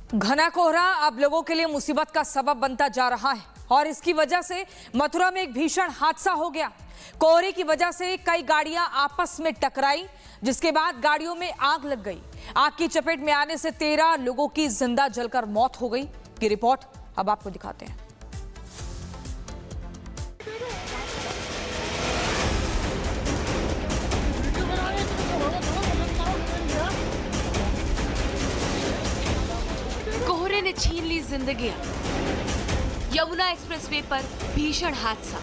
घना कोहरा अब लोगों के लिए मुसीबत का सबब बनता जा रहा है और इसकी वजह से मथुरा में एक भीषण हादसा हो गया। कोहरे की वजह से कई गाड़ियां आपस में टकराई, जिसके बाद गाड़ियों में आग लग गई। आग की चपेट में आने से 13 लोगों की जिंदा जलकर मौत हो गई की रिपोर्ट अब आपको दिखाते हैं। कोहरे ने छीन ली जिंदगियां। यमुना एक्सप्रेसवे पर भीषण हादसा,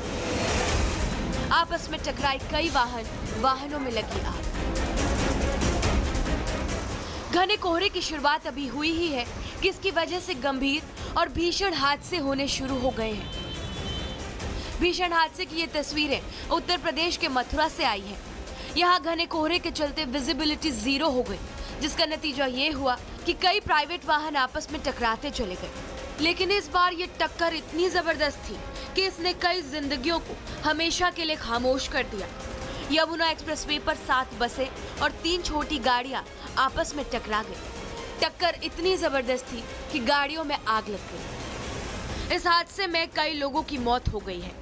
आपस में टकराए कई वाहनों में लगी आग। घने कोहरे की शुरुआत अभी हुई ही है कि इसकी वजह से गंभीर और भीषण हादसे होने शुरू हो गए हैं। भीषण हादसे की ये तस्वीरें उत्तर प्रदेश के मथुरा से आई हैं। यहाँ घने कोहरे के चलते विजिबिलिटी 0 हो गई, जिसका नतीजा ये हुआ कि कई प्राइवेट वाहन आपस में टकराते चले गए। लेकिन इस बार ये टक्कर इतनी जबरदस्त थी कि इसने कई जिंदगियों को हमेशा के लिए खामोश कर दिया। यमुना एक्सप्रेसवे पर 7 बसें और 3 छोटी गाड़ियां आपस में टकरा गई। टक्कर इतनी जबरदस्त थी कि गाड़ियों में आग लग गई। इस हादसे में कई लोगों की मौत हो गई है,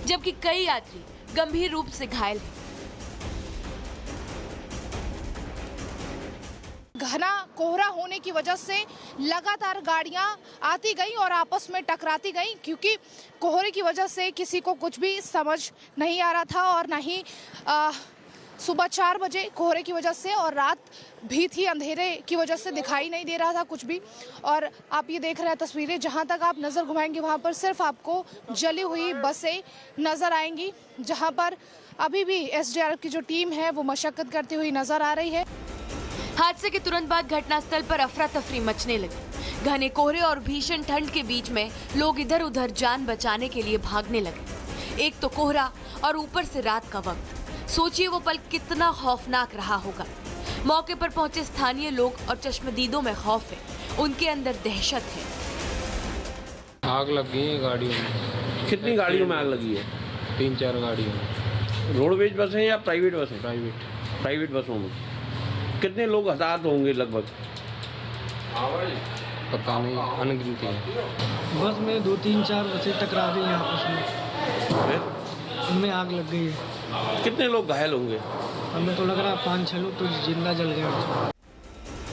जबकि कई यात्री गंभीर रूप से घायल हैं। घना कोहरा होने की वजह से लगातार गाड़ियां आती गई और आपस में टकराती गई, क्योंकि कोहरे की वजह से किसी को कुछ भी समझ नहीं आ रहा था और ना ही सुबह 4 बजे कोहरे की वजह से और रात भी थी, अंधेरे की वजह से दिखाई नहीं दे रहा था कुछ भी। और आप ये देख रहे हैं तस्वीरें, जहां तक आप नज़र घुमाएंगे वहां पर सिर्फ आपको जली हुई बसें नज़र आएंगी, जहां पर अभी भी SDRF की जो टीम है वो मशक्कत करती हुई नज़र आ रही है। हादसे के तुरंत बाद घटनास्थल पर अफरा तफरी मचने लगी। घने कोहरे और भीषण ठंड के बीच में लोग इधर उधर जान बचाने के लिए भागने लगे। एक तो कोहरा और ऊपर से रात का वक्त, सोचिए वो पल कितना खौफनाक रहा होगा। मौके पर पहुंचे स्थानीय लोग और चश्मदीदों में खौफ है, उनके अंदर दहशत है। आग लग गई है गाड़ियों में। कितनी गाड़ियों में आग लगी है? 3-4 गाड़ियों में। रोडवेज बसें या प्राइवेट बसें? प्राइवेट बसों में कितने लोग हताहत होंगे लगभग? पता नहीं, अनगिनती है। बस में 2-3-4 बसें टकरा गई आपस में, उनमें आग लग गई है। कितने लोग घायल होंगे? हमें तो लग रहा है 5-6 लोग तो जिंदा जल गए।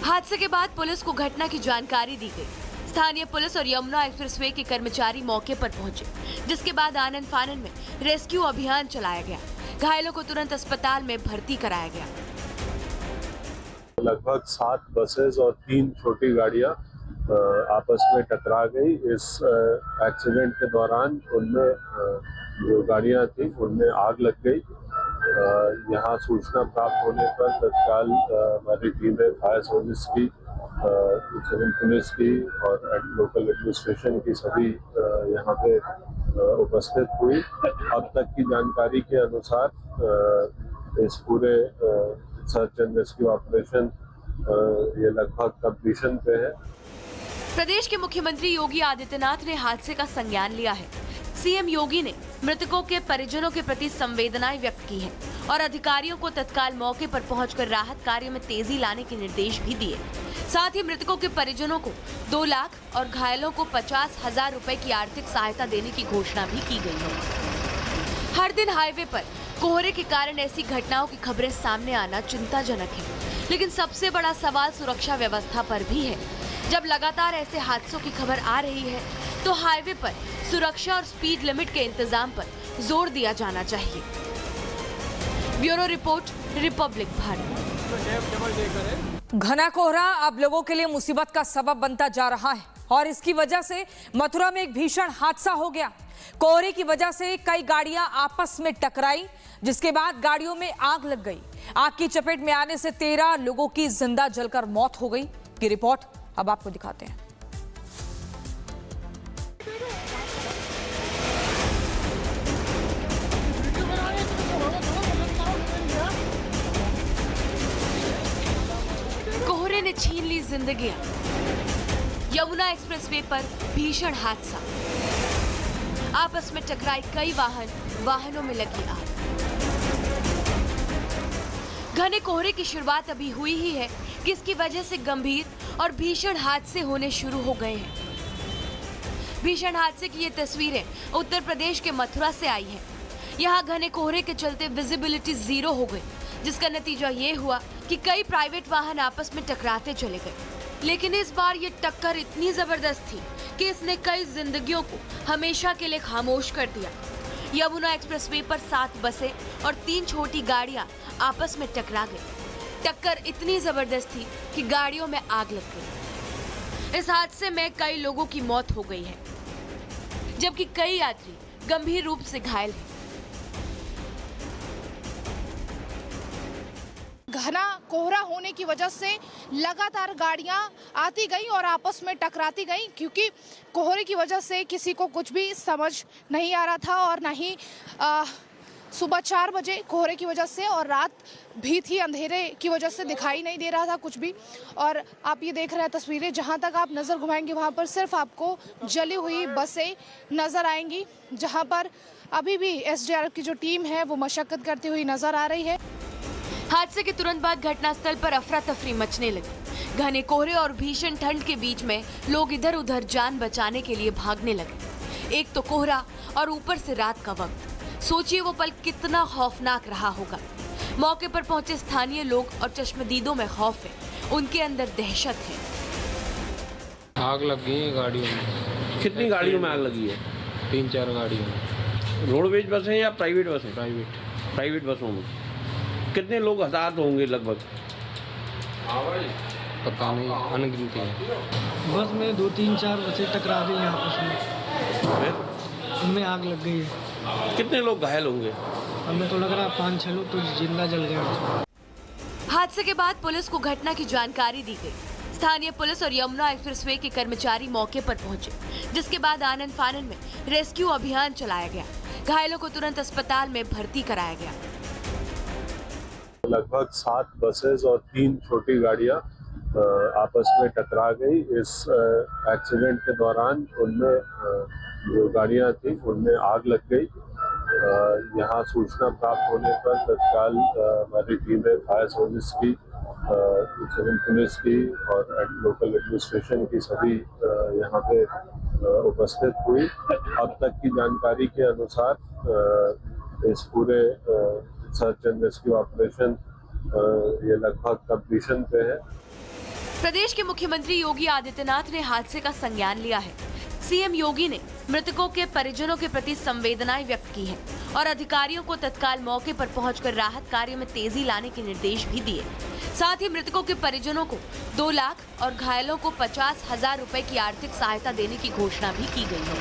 हादसे के बाद पुलिस को घटना की जानकारी दी गई। स्थानीय पुलिस और यमुना एक्सप्रेसवे के कर्मचारी मौके पर पहुंचे, जिसके बाद आनन फानन में रेस्क्यू अभियान चलाया गया। घायलों को तुरंत अस्पताल में भर्ती कराया गया। लगभग 7 बसेस और 3 छोटी गाड़ियां आपस में टकरा गई। इस एक्सीडेंट के दौरान उनमें जो गाड़ियां थी उनमें आग लग गई। यहाँ सूचना प्राप्त होने पर तत्काल हमारी टीमें फायर सर्विस की, सिविल पुलिस की और लोकल एडमिनिस्ट्रेशन की सभी यहाँ पे उपस्थित हुई। अब तक की जानकारी के अनुसार इस पूरे सर्च एंड रेस्क्यू ऑपरेशन ये लगभग कंप्लीशन पे है। प्रदेश के मुख्यमंत्री योगी आदित्यनाथ ने हादसे का संज्ञान लिया है। सीएम योगी ने मृतकों के परिजनों के प्रति संवेदनाएं व्यक्त की हैं और अधिकारियों को तत्काल मौके पर पहुंचकर राहत कार्य में तेजी लाने के निर्देश भी दिए। साथ ही मृतकों के परिजनों को 2 लाख और घायलों को 50,000 रुपए की आर्थिक सहायता देने की घोषणा भी की गई है। हर दिन हाईवे पर कोहरे के कारण ऐसी घटनाओं की खबरें सामने आना चिंताजनक है, लेकिन सबसे बड़ा सवाल सुरक्षा व्यवस्था पर भी है। जब लगातार ऐसे हादसों की खबर आ रही है, तो हाईवे पर सुरक्षा और स्पीड लिमिट के इंतजाम पर जोर दिया जाना चाहिए। Bureau report, Republic Bharat. घना कोहरा अब लोगों के लिए मुसीबत का सबब बनता जा रहा है और इसकी वजह से मथुरा में एक भीषण हादसा हो गया। कोहरे की वजह से कई गाड़ियां आपस में टकराई, जिसके बाद गाड़ियों में आग लग गई। आग की चपेट में आने से 13 लोगों की जिंदा जलकर मौत हो गई की रिपोर्ट अब आपको दिखाते हैं। कोहरे ने छीन ली जिंदगियां। यमुना एक्सप्रेसवे पर भीषण हादसा, आपस में टकराए कई वाहनों में लगी आग। घने कोहरे की शुरुआत अभी हुई ही है कि इसकी वजह से गंभीर और भीषण हादसे होने शुरू हो गए हैं। भीषण हादसे की ये तस्वीरें उत्तर प्रदेश के मथुरा से आई हैं। यहाँ घने कोहरे के चलते विजिबिलिटी 0 हो गई, जिसका नतीजा ये हुआ कि कई प्राइवेट वाहन आपस में टकराते चले गए। लेकिन इस बार ये टक्कर इतनी जबरदस्त थी कि इसने कई जिंदगियों को हमेशा के लिए खामोश कर दिया। यमुना एक्सप्रेसवे पर 7 बसें और 3 छोटी गाड़ियां आपस में टकरा गई। टक्कर इतनी जबरदस्त थी कि गाड़ियों में आग लग गई। इस हादसे में कई लोगों की मौत हो गई है, जबकि कई यात्री गंभीर रूप से घायल हैं। घना कोहरा होने की वजह से लगातार गाड़ियां आती गई और आपस में टकराती गई, क्योंकि कोहरे की वजह से किसी को कुछ भी समझ नहीं आ रहा था और ना ही सुबह 4 बजे कोहरे की वजह से और रात भी थी, अंधेरे की वजह से दिखाई नहीं दे रहा था कुछ भी। और आप ये देख रहे हैं तस्वीरें, जहां तक आप नज़र घुमाएंगे वहां पर सिर्फ आपको जली हुई बसें नज़र आएंगी, जहां पर अभी भी एसडीआरएफ की जो टीम है वो मशक्कत करती हुई नज़र आ रही है। हादसे के तुरंत बाद घटनास्थल पर अफरा तफरी मचने लगी। घने कोहरे और भीषण ठंड के बीच में लोग इधर उधर जान बचाने के लिए भागने लगे। एक तो कोहरा और ऊपर से रात का वक्त, सोचिए वो पल कितना खौफनाक रहा होगा। मौके पर पहुंचे स्थानीय लोग और चश्मदीदों में खौफ है, उनके अंदर दहशत है। आग लग गई है गाड़ियों में। कितनी गाड़ियों में आग लगी है? 3-4 गाड़ियों में। रोडवेज बसें या प्राइवेट बसें? प्राइवेट बसों में कितने लोग हताहत होंगे लगभग? पता नहीं, अनगिनती है। बस में 2-3-4 बसें टकरा गई आपस में, फिर उनमें आग लग गई है। कितने लोग घायल होंगे? हमें तो लग रहा है 5-6 लोग तो जिंदा जल गए। हादसे के बाद पुलिस को घटना की जानकारी दी गई। स्थानीय पुलिस और यमुना एक्सप्रेसवे के कर्मचारी मौके पर पहुंचे, जिसके बाद आनन फानन में रेस्क्यू अभियान चलाया गया। घायलों को तुरंत अस्पताल में भर्ती कराया गया। लगभग 7 बसेस और 3 छोटी गाड़ियां आपस में टकरा गई। इस एक्सीडेंट के दौरान उनमें जो गाड़ियां थी उनमें आग लग गई। यहाँ सूचना प्राप्त होने पर तत्काल हमारी टीमें फायर सर्विस की, सिविल पुलिस की और लोकल एडमिनिस्ट्रेशन की सभी यहाँ पे उपस्थित हुई। अब तक की जानकारी के अनुसार इस पूरे सर्च एंड रेस्क्यू ऑपरेशन ये लगभग कंप्लीशन पे है। प्रदेश के मुख्यमंत्री योगी आदित्यनाथ ने हादसे का संज्ञान लिया है। सीएम योगी ने मृतकों के परिजनों के प्रति संवेदनाएं व्यक्त की हैं और अधिकारियों को तत्काल मौके पर पहुंचकर राहत कार्य में तेजी लाने के निर्देश भी दिए। साथ ही मृतकों के परिजनों को 2 लाख और घायलों को 50,000 रुपए की आर्थिक सहायता देने की घोषणा भी की गई है।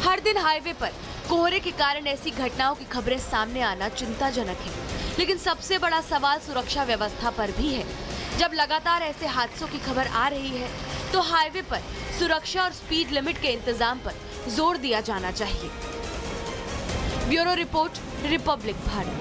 हर दिन हाईवे पर कोहरे के कारण ऐसी घटनाओं की खबरें सामने आना चिंताजनक है, लेकिन सबसे बड़ा सवाल सुरक्षा व्यवस्था पर भी है। जब लगातार ऐसे हादसों की खबर आ रही है, तो हाईवे पर सुरक्षा और स्पीड लिमिट के इंतजाम पर जोर दिया जाना चाहिए। Bureau report, Republic Bharat.